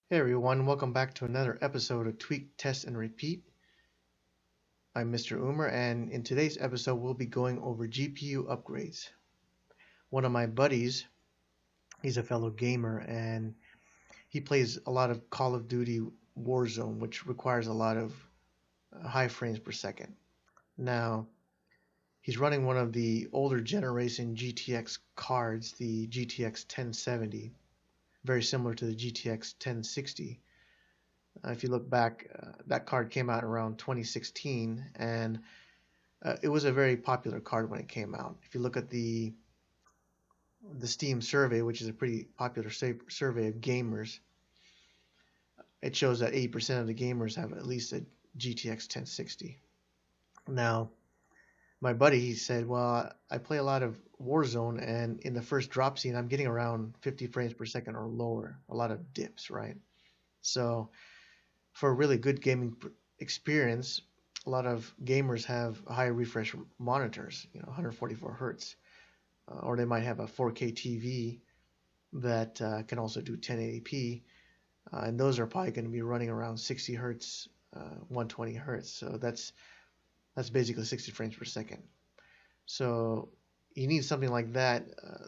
Hey everyone, welcome back to another episode of Tweak, Test, and Repeat. I'm Mr. Umer, and in today's episode, we'll be going over GPU upgrades. One of my buddies, he's a fellow gamer, and he plays a lot of Call of Duty Warzone, which requires a lot of high frames per second. Now, he's running one of the older generation GTX cards, the GTX 1070, very similar to the GTX 1060. If you look back, that card came out around 2016, and it was a very popular card when it came out. If you look at the Steam survey, which is a pretty popular survey of gamers, it shows that 80% of the gamers have at least a GTX 1060. Now, my buddy, he said, well, I play a lot of Warzone, and in the first drop scene, I'm getting around 50 frames per second or lower, a lot of dips, right? So for a really good gaming experience, a lot of gamers have high refresh monitors, 144 hertz, or they might have a 4K TV that can also do 1080p, and those are probably going to be running around 60 hertz, 120 hertz. So that's basically 60 frames per second. So you need something like that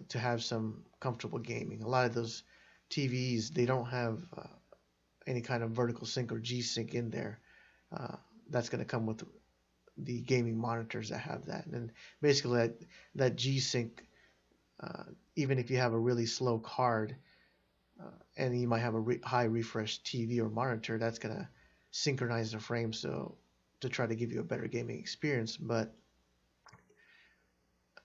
to have some comfortable gaming. A lot of those TVs, they don't have any kind of vertical sync or G sync in there. Uh, that's going to come with the gaming monitors that have that. And basically, that G sync, even if you have a really slow card and you might have a high refresh TV or monitor, that's going to synchronize the frames so to try to give you a better gaming experience. But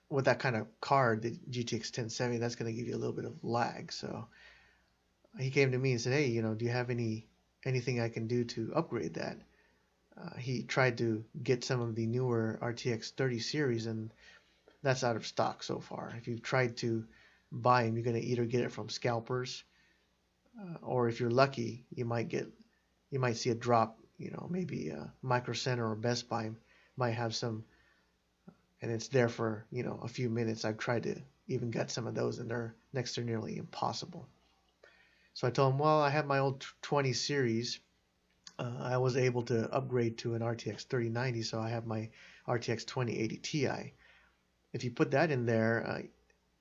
with that kind of card, the GTX 1070, that's going to give you a little bit of lag. So he came to me and said, "Hey, do you have anything I can do to upgrade that?" He tried to get some of the newer RTX 30 series, and that's out of stock so far. If you've tried to buy them, you're going to either get it from scalpers, or if you're lucky, you might see a drop. Maybe Micro Center or Best Buy might have some, and it's there for a few minutes. I've tried to even get some of those, and they're next to nearly impossible. So I told him, well, I have my old 20 series. I was able to upgrade to an RTX 3090, so I have my RTX 2080 Ti. If you put that in there,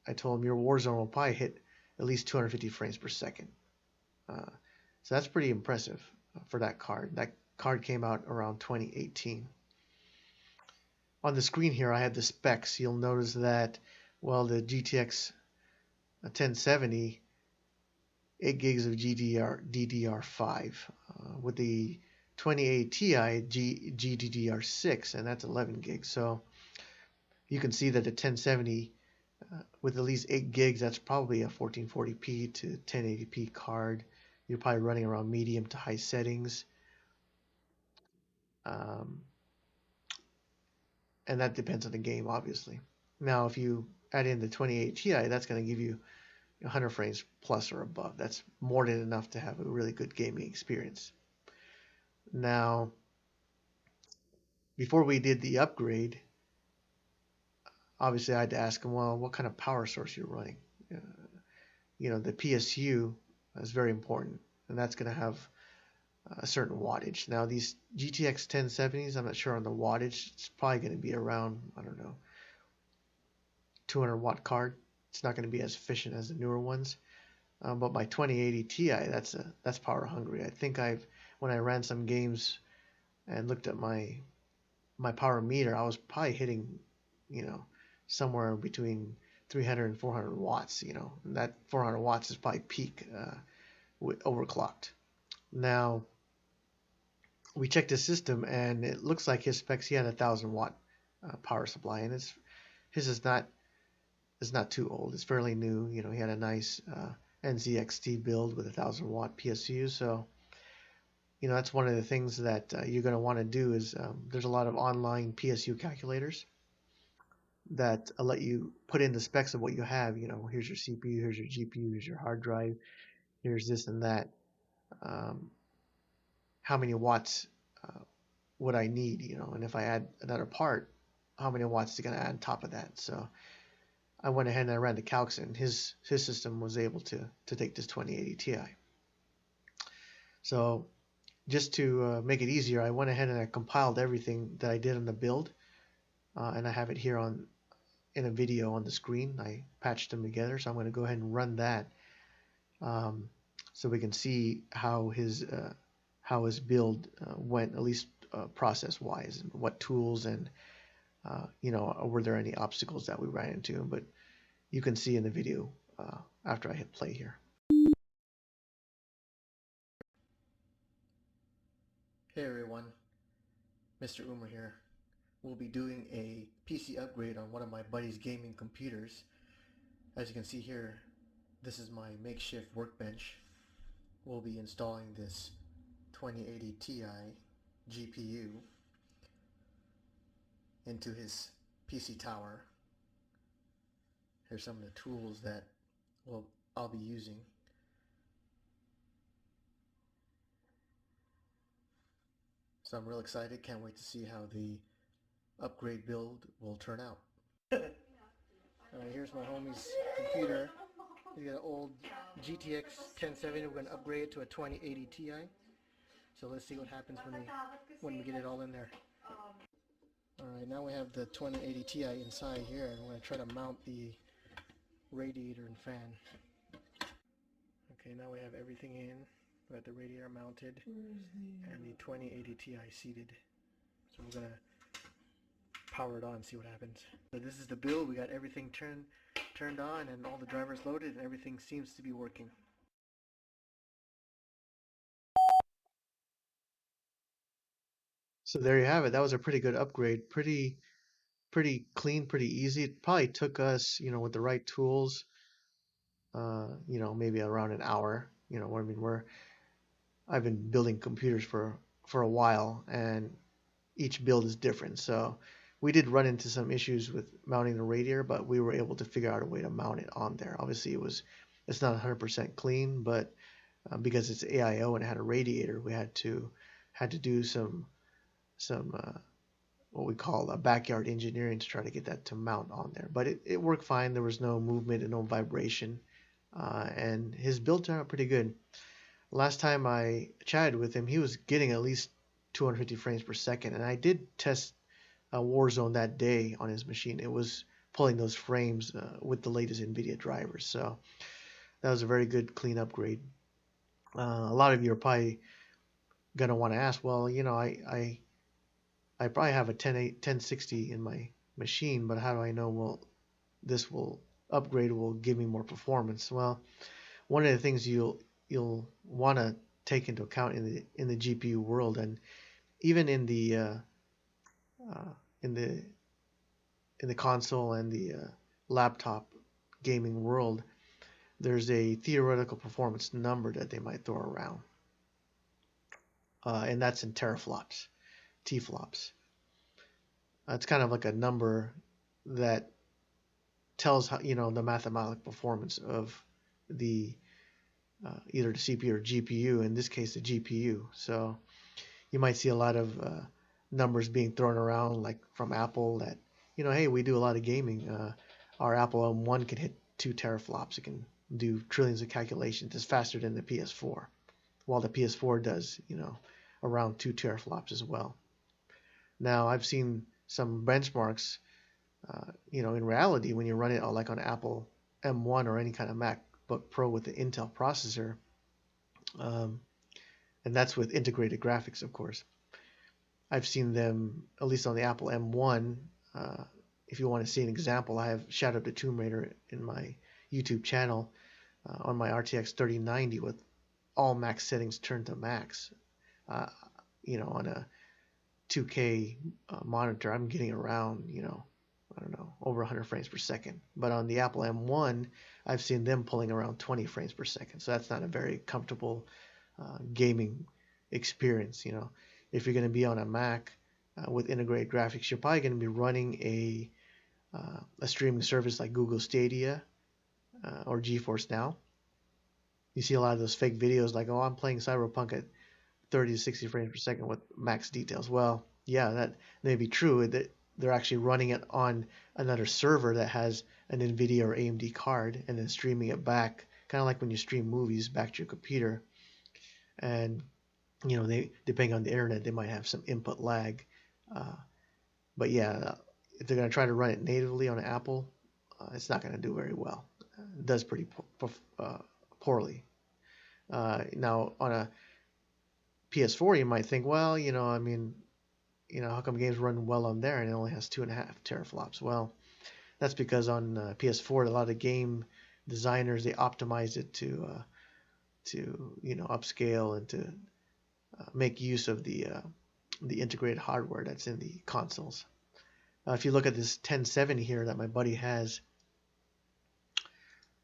I told him your Warzone will probably hit at least 250 frames per second. Uh, so that's pretty impressive for that card. That card came out around 2018. On the screen here, I have the specs. You'll notice that, well, the GTX 1070, 8 gigs of DDR5. With the 2080 Ti, GDDR6, and that's 11 gigs. So you can see that the 1070 with at least 8 gigs, that's probably a 1440p to 1080p card. You're probably running around medium to high settings. Um, and that depends on the game, obviously. Now, if you add in the 2080 Ti, that's going to give you 100 frames plus or above. That's more than enough to have a really good gaming experience. Now, before we did the upgrade, obviously I had to ask him, well, what kind of power source you're running? Uh, the PSU is very important, and that's going to have a certain wattage. Now, these GTX 1070s, I'm not sure on the wattage. It's probably going to be around, I don't know, 200 watt card. It's not going to be as efficient as the newer ones. But my 2080 Ti, that's power hungry. I think when I ran some games and looked at my power meter, I was probably hitting, somewhere between 300 and 400 watts. And that 400 watts is probably peak overclocked. Now, we checked his system, and it looks like his specs. He had a 1,000 watt power supply, and his is not too old. It's fairly new. He had a nice NZXT build with a 1,000 watt PSU. So that's one of the things that you're going to want to do is there's a lot of online PSU calculators that let you put in the specs of what you have. Here's your CPU, here's your GPU, here's your hard drive, here's this and that. Um, how many watts uh, would I need? And if I add another part, how many watts is it going to add on top of that? So I went ahead and I ran the calcs, and his system was able to take this 2080 Ti. So just to make it easier, I went ahead and I compiled everything that I did on the build, and I have it here in a video on the screen. I patched them together, so I'm going to go ahead and run that, so we can see how his build went, at least process-wise, and what tools and were there any obstacles that we ran into. But you can see in the video after I hit play here. Hey everyone, Mr. Umer here. We'll be doing a PC upgrade on one of my buddy's gaming computers. As you can see here, this is my makeshift workbench. We'll be installing this 2080 Ti GPU into his PC tower. Here's some of the tools that I'll be using. So I'm real excited, can't wait to see how the upgrade build will turn out. Alright, here's my homie's computer. He's got an old GTX 1070. We're going to upgrade it to a 2080 Ti. So let's see what happens when we get it all in there. Alright, now we have the 2080 Ti inside here, and we're going to try to mount the radiator and fan. Okay, now we have everything in. We got the radiator mounted and the 2080 Ti seated. So we're going to power it on and see what happens. So this is the build. We got everything turned on and all the drivers loaded, and everything seems to be working. So there you have it. That was a pretty good upgrade. Pretty clean, pretty easy. It probably took us, with the right tools, maybe around an hour. I mean, I've been building computers for a while, and each build is different. So we did run into some issues with mounting the radiator, but we were able to figure out a way to mount it on there. Obviously, it's not 100% clean, but because it's AIO and it had a radiator, we had to do some what we call a backyard engineering to try to get that to mount on there. But it worked fine. There was no movement and no vibration, and his build turned out pretty good. Last time I chatted with him, he was getting at least 250 frames per second, and I did test Warzone that day on his machine. It was pulling those frames with the latest NVIDIA drivers, so that was a very good clean upgrade. A lot of you are probably gonna want to ask, well, I probably have a 1060 in my machine, but how do I know this upgrade will give me more performance? Well, one of the things you'll want to take into account in the GPU world, and even in the console and the laptop gaming world, there's a theoretical performance number that they might throw around, and that's in teraflops, T-flops. It's kind of like a number that tells how, the mathematical performance of the either the CPU or GPU, in this case the GPU. So you might see a lot of numbers being thrown around, like from Apple, that hey, we do a lot of gaming. Our Apple M1 can hit 2 teraflops. It can do trillions of calculations. It's faster than the PS4, while the PS4 does around 2 teraflops as well. Now I've seen some benchmarks. In reality, when you run it like on Apple M1 or any kind of MacBook Pro with the Intel processor, and that's with integrated graphics, of course. I've seen them, at least on the Apple M1. If you want to see an example, I have Shadow of the Tomb Raider in my YouTube channel on my RTX 3090 with all max settings turned to max. On a 2K monitor, I'm getting around, I don't know, over 100 frames per second. But on the Apple M1, I've seen them pulling around 20 frames per second. So that's not a very comfortable gaming experience. If you're going to be on a Mac with integrated graphics, you're probably going to be running a streaming service like Google Stadia or GeForce Now. You see a lot of those fake videos like, oh, I'm playing Cyberpunk at 30 to 60 frames per second with max details. Well, yeah, that may be true. They're actually running it on another server that has an NVIDIA or AMD card and then streaming it back, kind of like when you stream movies back to your computer. And they, depending on the internet, they might have some input lag. Uh, but yeah, if they're going to try to run it natively on an Apple, it's not going to do very well. It does pretty poorly. Now on a PS4, you might think, well, I mean, how come games run well on there and it only has 2.5 teraflops? Well, that's because on PS4, a lot of game designers, they optimize it to upscale and to make use of the integrated hardware that's in the consoles. If you look at this 1070 here that my buddy has,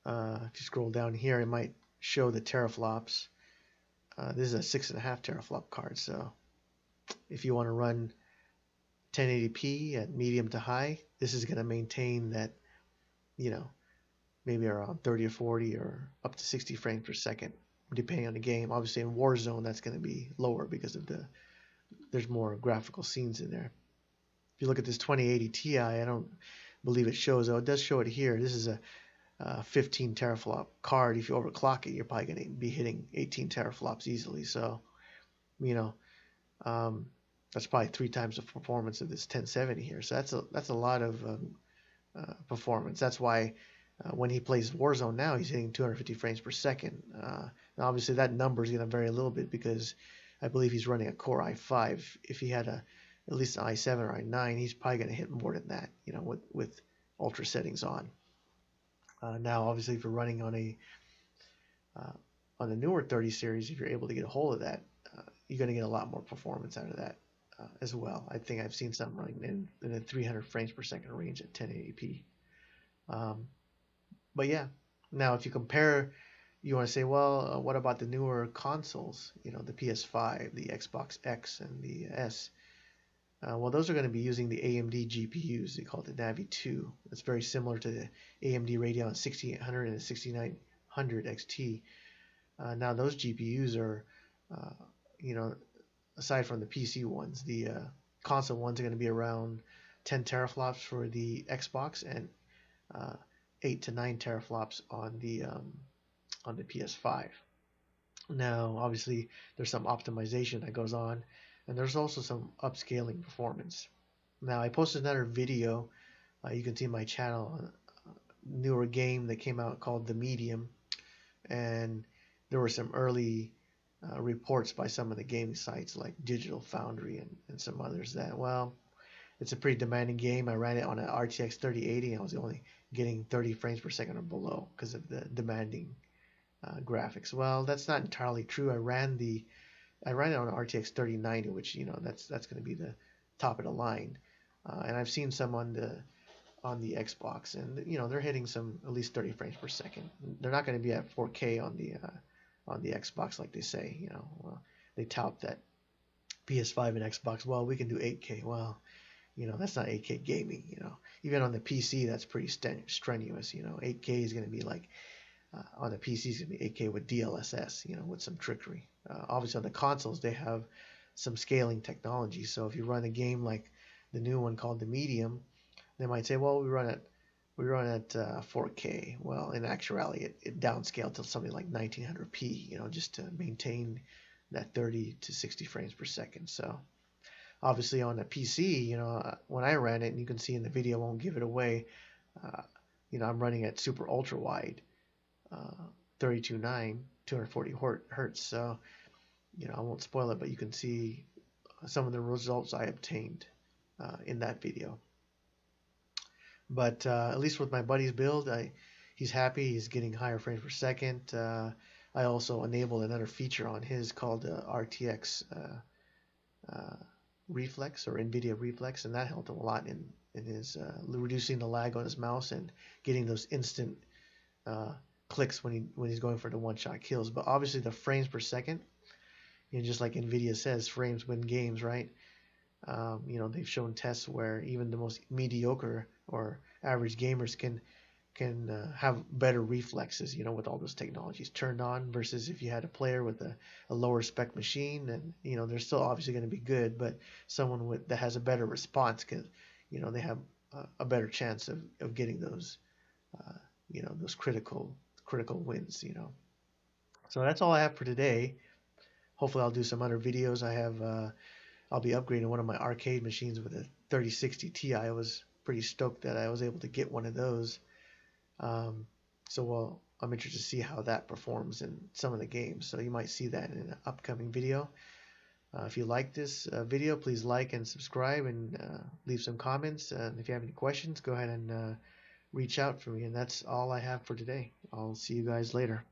if you scroll down here, it might show the teraflops. This is a 6.5 teraflop card, so if you want to run 1080p at medium to high, this is going to maintain that, maybe around 30 or 40 or up to 60 frames per second, depending on the game. Obviously, in Warzone, that's going to be lower because of there's more graphical scenes in there. If you look at this 2080 Ti, I don't believe it shows, though it does show it here. This is a 15 teraflop card. If you overclock it, you're probably going to be hitting 18 teraflops easily. So, that's probably 3 times the performance of this 1070 here. So that's a lot of performance. That's why when he plays Warzone now, he's hitting 250 frames per second. Now obviously that number is going to vary a little bit because I believe he's running a Core i5. If he had at least an i7 or i9, he's probably going to hit more than that, with ultra settings on. Now, obviously, if you're running on a newer 30 series, if you're able to get a hold of that, you're going to get a lot more performance out of that as well. I think I've seen something running in the 300 frames per second range at 1080p. But yeah, now if you compare, you want to say, well, what about the newer consoles? The PS5, the Xbox X, and the S. Well, those are going to be using the AMD GPUs. They call it the Navi 2. It's very similar to the AMD Radeon 6800 and the 6900 XT. Now, those GPUs are, aside from the PC ones, the console ones are going to be around 10 teraflops for the Xbox and 8 to 9 teraflops on the PS5. Now, obviously, there's some optimization that goes on, and there's also some upscaling performance. Now, I posted another video. You can see my channel, newer game that came out called The Medium, and there were some early reports by some of the gaming sites like Digital Foundry and some others that, well, it's a pretty demanding game. I ran it on an RTX 3080 and I was only getting 30 frames per second or below because of the demanding graphics. Well, that's not entirely true. I ran it on an RTX 3090, which that's going to be the top of the line. And I've seen some on the Xbox, and they're hitting some at least 30 frames per second. They're not going to be at 4K on the Xbox like they say. They tout that PS5 and Xbox. Well, we can do 8K. Well, that's not 8K gaming. Even on the PC, that's pretty strenuous. 8K is going to be like on the PC is going to be 8K with DLSS. With some trickery. Obviously, on the consoles, they have some scaling technology. So if you run a game like the new one called the Medium, they might say, well, we run at 4K. Well, in actuality, it downscaled to something like 1900p, just to maintain that 30 to 60 frames per second. So obviously on a PC, when I ran it, and you can see in the video, I won't give it away, I'm running at super ultra wide, 32.9, 240 hertz. So, I won't spoil it, but you can see some of the results I obtained in that video. But at least with my buddy's build, he's happy. He's getting higher frames per second. I also enabled another feature on his called RTX Reflex or NVIDIA Reflex, and that helped him a lot in his reducing the lag on his mouse and getting those instant clicks when he's going for the one-shot kills. But obviously the frames per second, just like NVIDIA says, frames win games, right? They've shown tests where even the most mediocre or average gamers can have better reflexes, with all those technologies turned on, versus if you had a player with a lower spec machine, and they're still obviously going to be good, but someone that has a better response can, they have a better chance of getting those those critical wins. So that's all I have for today. hopefully I'll do some other videos. I'll be upgrading one of my arcade machines with a 3060 Ti. I was pretty stoked that I was able to get one of those. So I'm interested to see how that performs in some of the games. So you might see that in an upcoming video. If you like this video, please like and subscribe, and leave some comments. And if you have any questions, go ahead and reach out for me. And that's all I have for today. I'll see you guys later.